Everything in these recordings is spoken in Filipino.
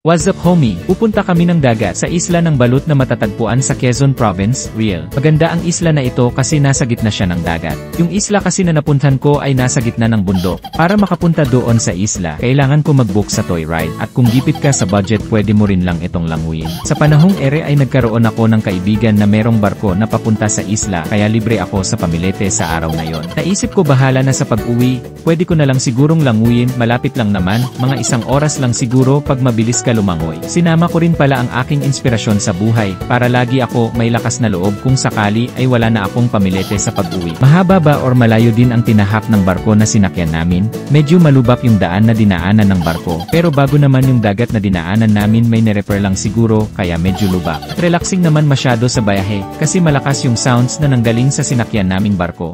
What's up homie? Pupunta kami ng dagat sa isla ng Balut na matatagpuan sa Quezon Province, Real. Maganda ang isla na ito kasi nasa gitna siya ng dagat. Yung isla kasi na napuntahan ko ay nasa gitna ng bundok. Para makapunta doon sa isla, kailangan ko mag-book sa toy ride. At kung gipit ka sa budget, pwede mo rin lang itong languyin. Sa panahong ere ay nagkaroon ako ng kaibigan na merong barko na papunta sa isla, kaya libre ako sa pamilete sa araw na yon. Naisip ko bahala na sa pag-uwi, pwede ko na lang sigurong languyin, malapit lang naman, mga 1 oras lang siguro pag mabilis ka lumangoy. Sinama ko rin pala ang aking inspirasyon sa buhay, para lagi ako may lakas na loob kung sakali ay wala na akong pamilete sa pag-uwi. Mahaba ba or malayo din ang tinahak ng barko na sinakyan namin? Medyo malubak yung daan na dinaanan ng barko, pero bago naman yung dagat na dinaanan namin may nirefer lang siguro, kaya medyo lubak. Relaxing naman masyado sa bayahe, kasi malakas yung sounds na nanggaling sa sinakyan naming barko.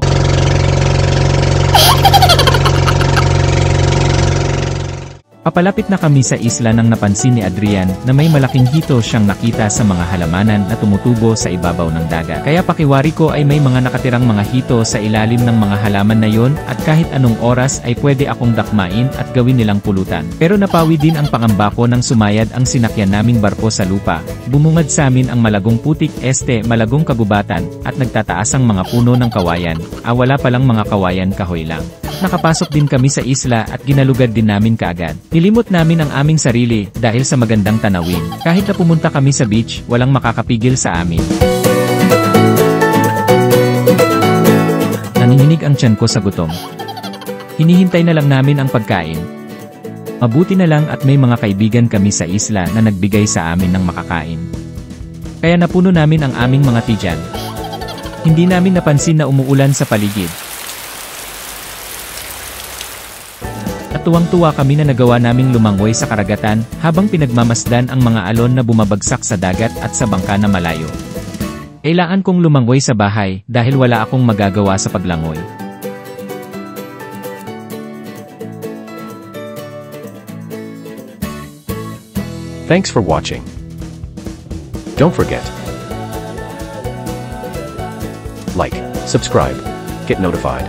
Papalapit na kami sa isla nang napansin ni Adrian na may malaking hito siyang nakita sa mga halamanan na tumutubo sa ibabaw ng dagat. Kaya pakiwari ko ay may mga nakatirang mga hito sa ilalim ng mga halaman na yon at kahit anong oras ay pwede akong dakmain at gawin nilang pulutan. Pero napawi din ang pangamba ko nang sumayad ang sinakyan naming barko sa lupa. Bumungad sa amin ang malagong putik malagong kagubatan at nagtataas ang mga puno ng kawayan. Wala palang mga kawayan, kahoy lang. Nakapasok din kami sa isla at ginalugad din namin kaagad. Nilimot namin ang aming sarili dahil sa magandang tanawin. Kahit na pumunta kami sa beach, walang makakapigil sa amin. Nanginginig ang tiyan ko sa gutom. Hinihintay na lang namin ang pagkain. Mabuti na lang at may mga kaibigan kami sa isla na nagbigay sa amin ng makakain. Kaya napuno namin ang aming mga tiyan. Hindi namin napansin na umuulan sa paligid. At tuwang-tuwa kami na nagawa naming lumangoy sa karagatan habang pinagmamasdan ang mga alon na bumabagsak sa dagat at sa bangka na malayo. Kailangan kong lumangoy sa bahay dahil wala akong magagawa sa paglangoy. Thanks for watching. Don't forget. Like, subscribe, get notified.